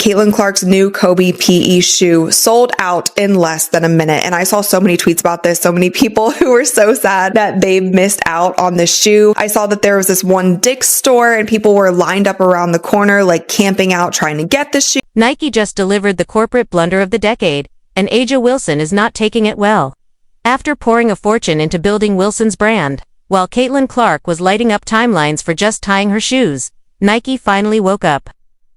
Caitlin Clark's new Kobe PE shoe sold out in less than a minute. And I saw so many tweets about this. So many people who were so sad that they missed out on this shoe. I saw that there was this one Dick's store and people were lined up around the corner, like camping out, trying to get the shoe. Nike just delivered the corporate blunder of the decade, and A'ja Wilson is not taking it well. After pouring a fortune into building Wilson's brand, while Caitlin Clark was lighting up timelines for just tying her shoes, Nike finally woke up.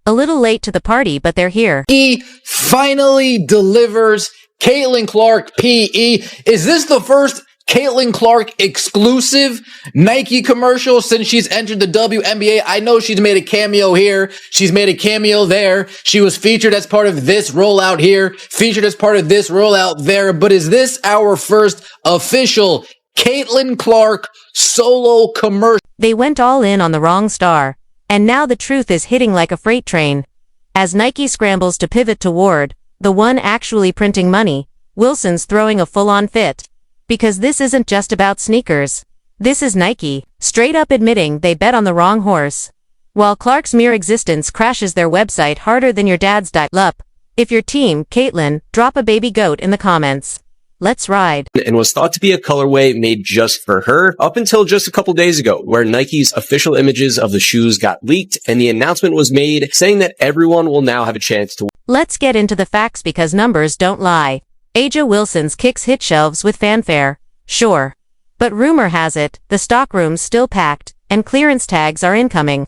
A little late to the party, but they're here. He finally delivers Caitlin Clark PE. Is this the first Caitlin Clark exclusive Nike commercial since she's entered the WNBA? I know she's made a cameo here. She's made a cameo there. She was featured as part of this rollout here, featured as part of this rollout there. But is this our first official Caitlin Clark solo commercial? They went all in on the wrong star. And now the truth is hitting like a freight train. As Nike scrambles to pivot toward the one actually printing money, Wilson's throwing a full-on fit. Because this isn't just about sneakers. This is Nike, straight up admitting they bet on the wrong horse. While Clark's mere existence crashes their website harder than your dad's dial-up. If you're team Caitlin, drop a baby goat in the comments. Let's ride. And was thought to be a colorway made just for her up until just a couple days ago, where Nike's official images of the shoes got leaked and the announcement was made saying that everyone will now have a chance to. Let's get into the facts because numbers don't lie. A'ja Wilson's kicks hit shelves with fanfare, sure. But rumor has it, the stockroom's still packed, and clearance tags are incoming.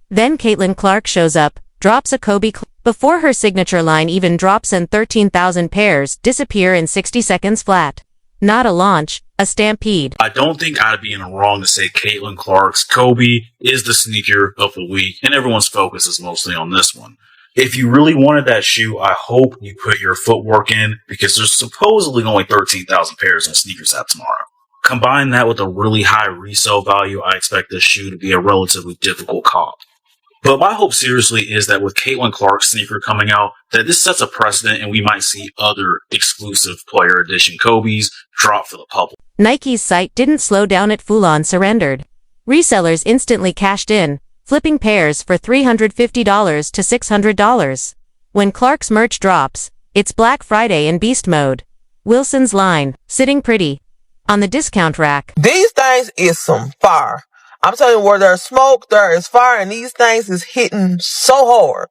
Then Caitlin Clark shows up, drops a Kobe before her signature line even drops, and 13,000 pairs disappear in 60 seconds flat. Not a launch, a stampede. I don't think I'd be in the wrong to say Caitlin Clark's Kobe is the sneaker of the week, and everyone's focus is mostly on this one. If you really wanted that shoe, I hope you put your footwork in, because there's supposedly only 13,000 pairs on Sneakers App tomorrow. Combine that with a really high resale value, I expect this shoe to be a relatively difficult comp. But my hope seriously is that with Caitlin Clark's sneaker coming out, that this sets a precedent and we might see other exclusive player edition Kobe's drop for the public. Nike's site didn't slow down, it full-on surrendered. Resellers instantly cashed in, flipping pairs for $350 to $600. When Clark's merch drops, it's Black Friday in beast mode. Wilson's line, sitting pretty on the discount rack. These things is some fire. I'm telling you, where there's smoke, there is fire, and these things is hitting so hard.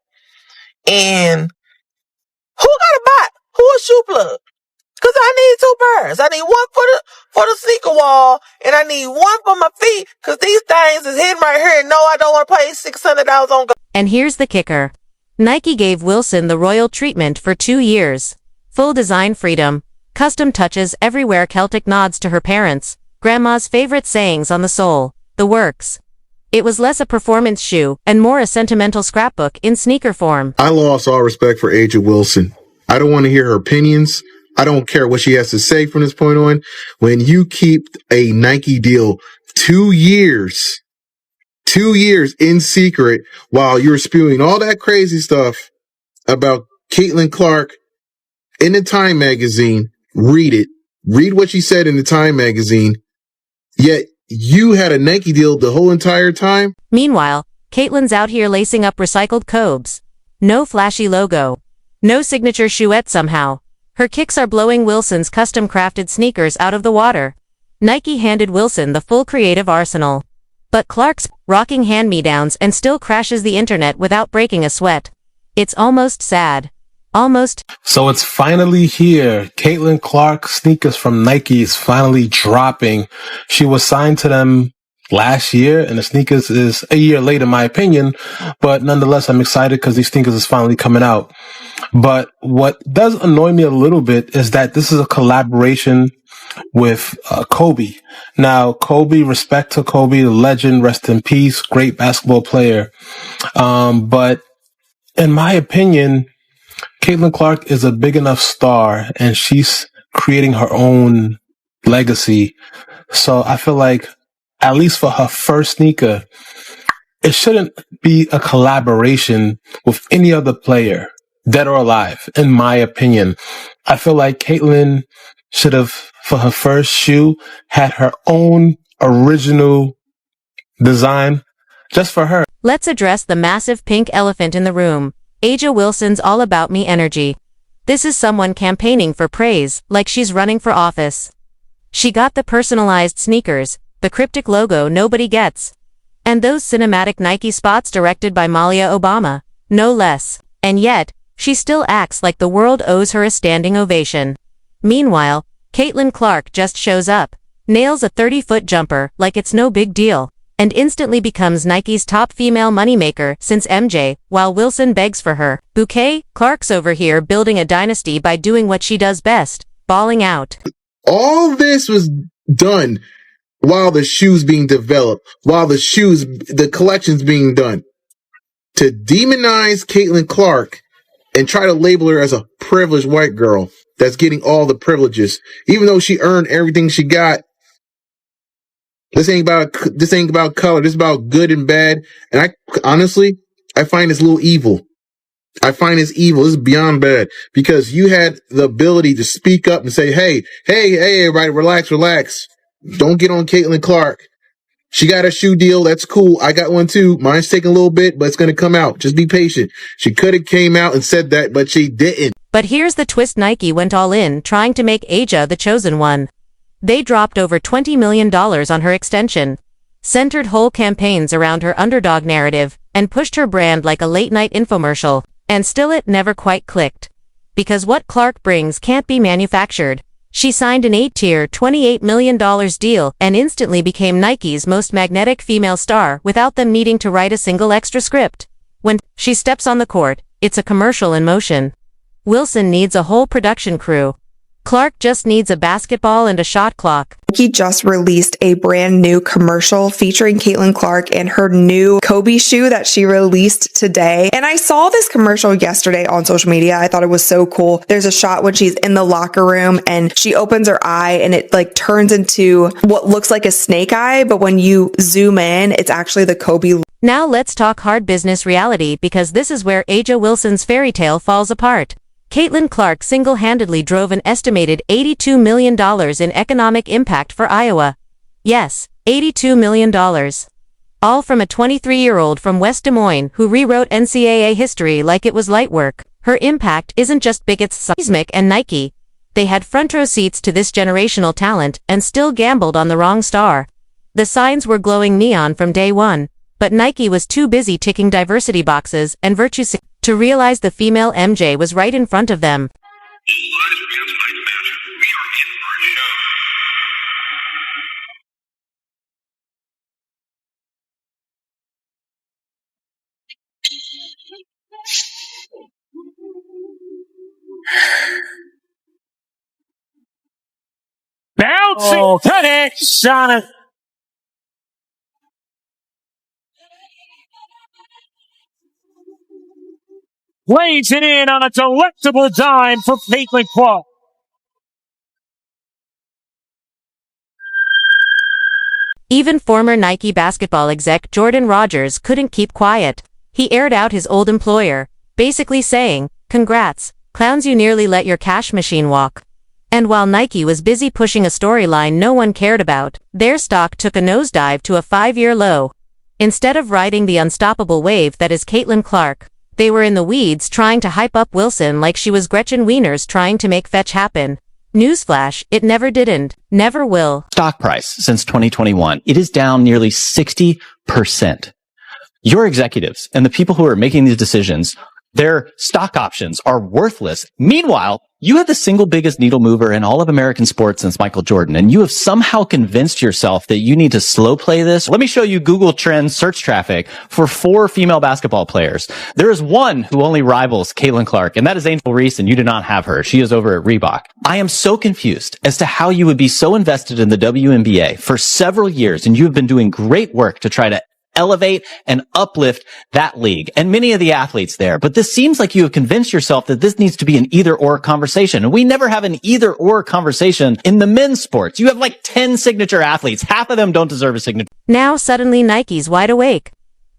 And who got a bot? Who a shoe plug? Because I need two pairs. I need one for the sneaker wall, and I need one for my feet, because these things is hitting right here. And no, I don't want to pay $600 on go. And here's the kicker. Nike gave Wilson the royal treatment for 2 years. Full design freedom, custom touches everywhere, Celtic nods to her parents, grandma's favorite sayings on the sole. The works. It was less a performance shoe and more a sentimental scrapbook in sneaker form. I lost all respect for A'ja Wilson. I don't want to hear her opinions. I don't care what she has to say from this point on. When you keep a Nike deal 2 years in secret while you're spewing all that crazy stuff about Caitlin Clark in the Time magazine, read it. Read what she said in the Time magazine. Yet you had a Nike deal the whole entire time? Meanwhile, Caitlin's out here lacing up recycled Cobes. No flashy logo. No signature shoeette somehow. Her kicks are blowing Wilson's custom-crafted sneakers out of the water. Nike handed Wilson the full creative arsenal. But Clark's rocking hand-me-downs and still crashes the internet without breaking a sweat. It's almost sad. Almost. So it's finally here. Caitlin Clark sneakers from Nike is finally dropping. She was signed to them last year, and the sneakers is a year late in my opinion, but nonetheless, I'm excited because these sneakers is finally coming out. But what does annoy me a little bit is that this is a collaboration with Kobe. Now, Kobe, respect to Kobe, the legend, rest in peace, great basketball player. But in my opinion, Caitlin Clark is a big enough star and she's creating her own legacy. So I feel like, at least for her first sneaker, it shouldn't be a collaboration with any other player, dead or alive, in my opinion. I feel like Caitlin should have, for her first shoe, had her own original design just for her. Let's address the massive pink elephant in the room. Aja Wilson's all about me energy. This is someone campaigning for praise, like she's running for office. She got the personalized sneakers, the cryptic logo nobody gets, and those cinematic Nike spots directed by Malia Obama, no less. And yet, she still acts like the world owes her a standing ovation. Meanwhile, Caitlin Clark just shows up, nails a 30-foot jumper like it's no big deal, and instantly becomes Nike's top female moneymaker since MJ, while Wilson begs for her bouquet. Clark's over here building a dynasty by doing what she does best, balling out. All this was done while the shoe's being developed, while the collection's being done. To demonize Caitlin Clark and try to label her as a privileged white girl that's getting all the privileges, even though she earned everything she got. This ain't about color. This is about good and bad. And I find this a little evil. I find this evil. This is beyond bad, because you had the ability to speak up and say, hey, everybody, relax. Don't get on Caitlin Clark. She got a shoe deal. That's cool. I got one too. Mine's taking a little bit, but it's going to come out. Just be patient. She could have came out and said that, but she didn't. But here's the twist: Nike went all in, trying to make Aja the chosen one. They dropped over $20 million on her extension, centered whole campaigns around her underdog narrative, and pushed her brand like a late-night infomercial. And still it never quite clicked. Because what Clark brings can't be manufactured. She signed an 8-tier, $28 million deal and instantly became Nike's most magnetic female star without them needing to write a single extra script. When she steps on the court, it's a commercial in motion. Wilson needs a whole production crew. Clark just needs a basketball and a shot clock. Nike just released a brand new commercial featuring Caitlin Clark and her new Kobe shoe that she released today. And I saw this commercial yesterday on social media. I thought it was so cool. There's a shot when she's in the locker room and she opens her eye and it like turns into what looks like a snake eye. But when you zoom in, it's actually the Kobe. Now let's talk hard business reality, because this is where Aja Wilson's fairy tale falls apart. Caitlin Clark single-handedly drove an estimated $82 million in economic impact for Iowa. Yes, $82 million. All from a 23-year-old from West Des Moines who rewrote NCAA history like it was light work. Her impact isn't just big, it's seismic, and Nike. They had front-row seats to this generational talent and still gambled on the wrong star. The signs were glowing neon from day one, but Nike was too busy ticking diversity boxes and virtue to realize the female MJ was right in front of them. Bouncing connection. Lays it in on a delectable dime for Caitlin Clark. Even former Nike basketball exec Jordan Rodgers couldn't keep quiet. He aired out his old employer, basically saying, "Congrats, clowns, you nearly let your cash machine walk." And while Nike was busy pushing a storyline no one cared about, their stock took a nosedive to a 5-year low. Instead of riding the unstoppable wave that is Caitlin Clark, they were in the weeds trying to hype up Wilson like she was Gretchen Wieners trying to make fetch happen. Newsflash, it never didn't, never will. Stock price since 2021, it is down nearly 60%. Your executives and the people who are making these decisions, their stock options are worthless. Meanwhile, you have the single biggest needle mover in all of American sports since Michael Jordan, and you have somehow convinced yourself that you need to slow play this. Let me show you Google Trends search traffic for 4 female basketball players. There is one who only rivals Caitlin Clark, and that is Angel Reese, and you do not have her. She is over at Reebok. I am so confused as to how you would be so invested in the WNBA for several years, and you have been doing great work to try to elevate and uplift that league and many of the athletes there. But this seems like you have convinced yourself that this needs to be an either-or conversation. And we never have an either-or conversation in the men's sports. You have like 10 signature athletes. Half of them don't deserve a signature. Now suddenly Nike's wide awake.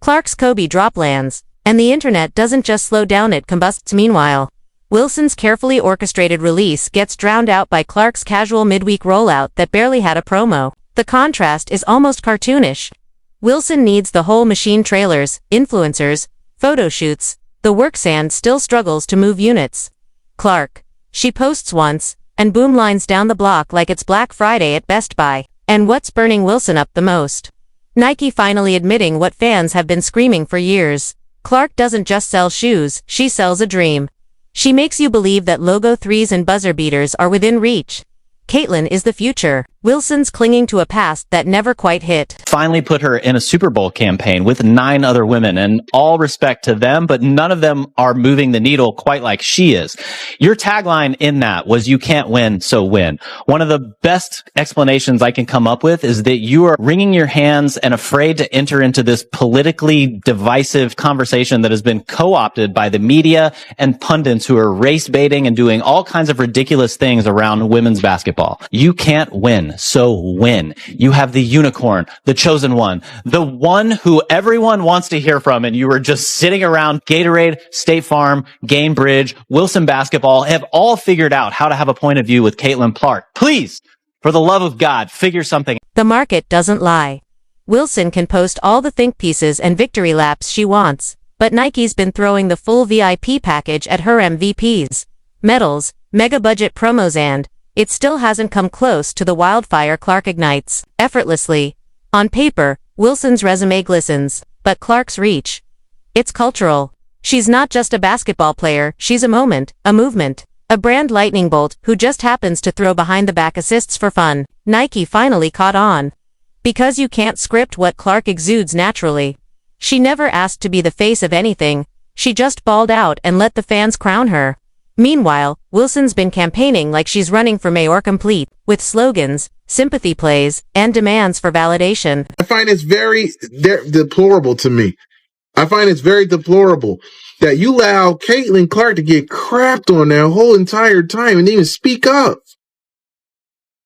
Clark's Kobe drop lands, and the internet doesn't just slow down, it combusts. Meanwhile, Wilson's carefully orchestrated release gets drowned out by Clark's casual midweek rollout that barely had a promo. The contrast is almost cartoonish. Wilson needs the whole machine: trailers, influencers, photo shoots, The work sand still struggles to move units. Clark. She posts once, and boom lines down the block like it's Black Friday at Best Buy. And what's burning Wilson up the most? Nike finally admitting what fans have been screaming for years. Clark doesn't just sell shoes, she sells a dream. She makes you believe that logo threes and buzzer beaters are within reach. Caitlyn is the future. Wilson's clinging to a past that never quite hit. Finally put her in a Super Bowl campaign with 9 other women, and all respect to them, but none of them are moving the needle quite like she is. Your tagline in that was "You can't win, so win." One of the best explanations I can come up with is that you are wringing your hands and afraid to enter into this politically divisive conversation that has been co-opted by the media and pundits who are race baiting and doing all kinds of ridiculous things around women's basketball. You can't win, so win. You have the unicorn, the chosen one, the one who everyone wants to hear from, and you were just sitting around Gatorade, State Farm, Gainbridge, Wilson Basketball, have all figured out how to have a point of view with Caitlyn Clark. Please, for the love of God, figure something. The market doesn't lie. Wilson can post all the think pieces and victory laps she wants, but Nike's been throwing the full VIP package at her MVPs. Medals, mega budget promos, and it still hasn't come close to the wildfire Clark ignites, effortlessly. On paper, Wilson's resume glistens, but Clark's reach. It's cultural. She's not just a basketball player, she's a moment, a movement, a brand lightning bolt who just happens to throw behind the back assists for fun. Nike finally caught on. Because you can't script what Clark exudes naturally. She never asked to be the face of anything, she just balled out and let the fans crown her. Meanwhile, Wilson's been campaigning like she's running for mayor complete, with slogans, sympathy plays, and demands for validation. I find it's very deplorable to me. I find it's very deplorable that you allow Caitlyn Clark to get crapped on that whole entire time and even speak up.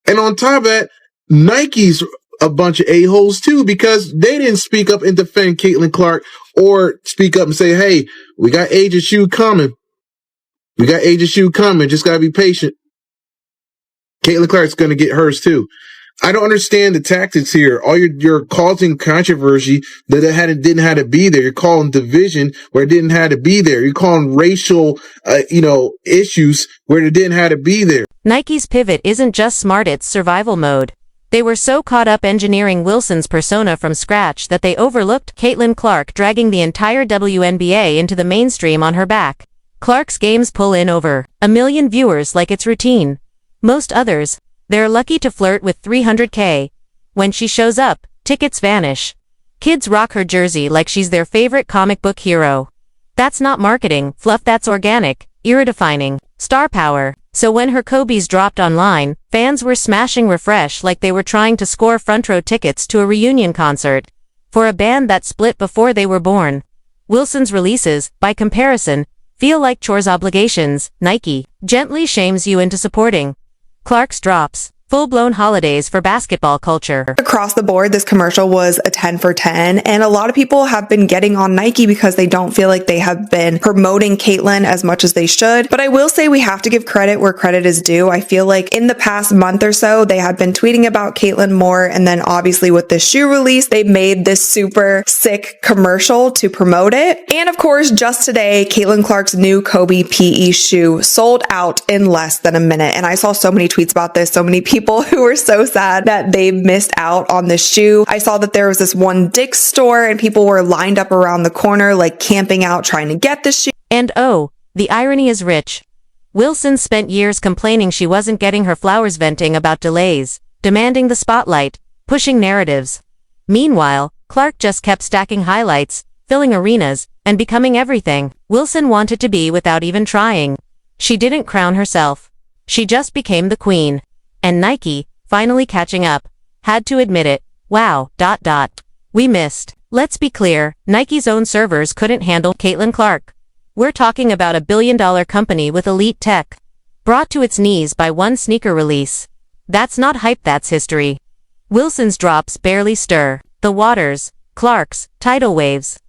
And on top of that, Nike's a bunch of a-holes too, because they didn't speak up and defend Caitlyn Clark or speak up and say, hey, we got A'ja's shoe coming. We got A'ja's shoe coming. Just got to be patient. Caitlyn Clark's going to get hers too. I don't understand the tactics here. All you're causing controversy that didn't have to be there. You're calling division where it didn't have to be there. You're calling racial, issues where it didn't have to be there. Nike's pivot isn't just smart, it's survival mode. They were so caught up engineering Wilson's persona from scratch that they overlooked Caitlyn Clark dragging the entire WNBA into the mainstream on her back. Clark's games pull in over 1 million viewers like it's routine. Most others, they're lucky to flirt with 300K. When she shows up, tickets vanish. Kids rock her jersey like she's their favorite comic book hero. That's not marketing fluff, that's organic, era-defining, star power. So when her Kobe's dropped online, fans were smashing refresh like they were trying to score front row tickets to a reunion concert. For a band that split before they were born. Wilson's releases, by comparison, feel like chores obligations. Nike gently shames you into supporting. Clark's drops, full-blown holidays for basketball culture. Across the board, this commercial was a 10 for 10, and a lot of people have been getting on Nike because they don't feel like they have been promoting Caitlyn as much as they should. But I will say we have to give credit where credit is due. I feel like in the past month or so, they had been tweeting about Caitlyn more, and then obviously with the shoe release, they made this super sick commercial to promote it. And of course, just today, Caitlyn Clark's new Kobe PE shoe sold out in less than a minute. And I saw so many tweets about this, so many people who were so sad that they missed out on the shoe. I saw that there was this one Dick's store and people were lined up around the corner, like camping out, trying to get the shoe. And oh, the irony is rich. Wilson spent years complaining she wasn't getting her flowers, venting about delays, demanding the spotlight, pushing narratives. Meanwhile, Clark just kept stacking highlights, filling arenas, and becoming everything Wilson wanted to be without even trying. She didn't crown herself. She just became the queen. And Nike, finally catching up, had to admit it. Wow, ... We missed. Let's be clear, Nike's own servers couldn't handle Caitlyn Clark. We're talking about a billion-dollar company with elite tech, brought to its knees by one sneaker release. That's not hype, that's history. Wilson's drops barely stir the waters. Clark's tidal waves.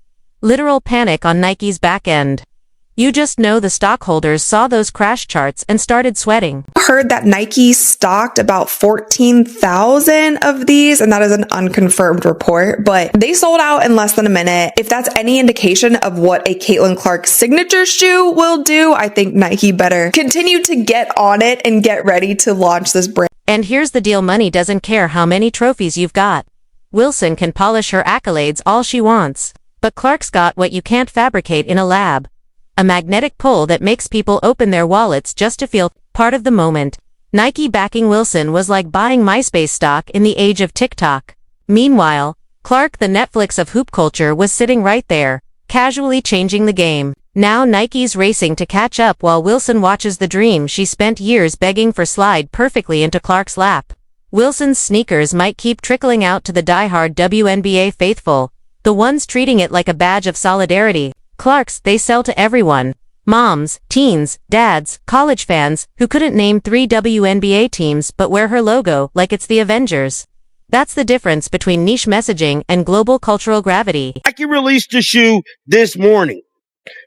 Literal panic on Nike's back end. You just know the stockholders saw those crash charts and started sweating. Heard that Nike stocked about 14,000 of these, and that is an unconfirmed report, but they sold out in less than a minute. If that's any indication of what a Caitlin Clark signature shoe will do, I think Nike better continue to get on it and get ready to launch this brand. And here's the deal: money doesn't care how many trophies you've got. Wilson can polish her accolades all she wants, but Clark's got what you can't fabricate in a lab. A magnetic pull that makes people open their wallets just to feel part of the moment. Nike backing Wilson was like buying MySpace stock in the age of TikTok. Meanwhile, Clark, the Netflix of hoop culture, was sitting right there, casually changing the game. Now Nike's racing to catch up while Wilson watches the dream she spent years begging for slide perfectly into Clark's lap. Wilson's sneakers might keep trickling out to the diehard WNBA faithful, the ones treating it like a badge of solidarity. Clark's, they sell to everyone. Moms, teens, dads, college fans, who couldn't name 3 WNBA teams but wear her logo like it's the Avengers. That's the difference between niche messaging and global cultural gravity. Nike released the shoe this morning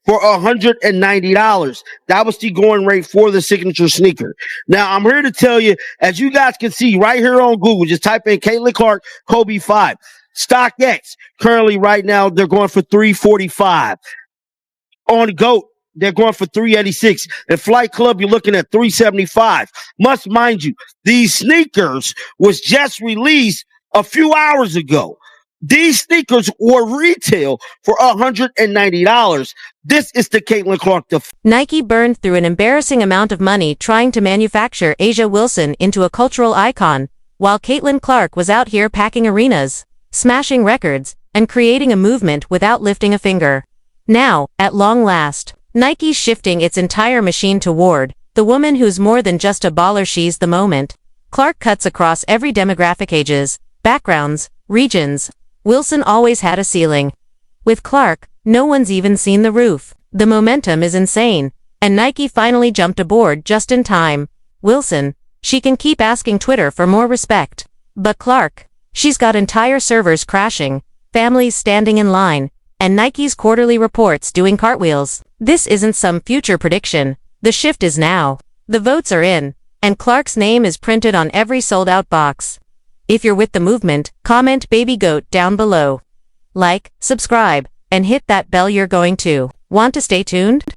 for $190. That was the going rate for the signature sneaker. Now, I'm here to tell you, as you guys can see right here on Google, just type in Caitlin Clark Kobe 5. StockX, currently right now, they're going for $345. On GOAT, they're going for $386. At Flight Club, you're looking at $375. Must mind you, these sneakers was just released a few hours ago. These sneakers were retail for $190. This is the Caitlin Clark. Nike burned through an embarrassing amount of money trying to manufacture A'ja Wilson into a cultural icon, while Caitlin Clark was out here packing arenas, smashing records, and creating a movement without lifting a finger. Now, at long last, Nike's shifting its entire machine toward the woman who's more than just a baller. She's the moment. Clark cuts across every demographic, ages, backgrounds, regions. Wilson always had a ceiling. With Clark, no one's even seen the roof. The momentum is insane, and Nike finally jumped aboard just in time. Wilson, she can keep asking Twitter for more respect. But Clark, she's got entire servers crashing, families standing in line, and Nike's quarterly reports doing cartwheels. This isn't some future prediction. The shift is now. The votes are in, and Clark's name is printed on every sold-out box. If you're with the movement, comment Baby Goat down below. Like, subscribe, and hit that bell. You're going to want to stay tuned.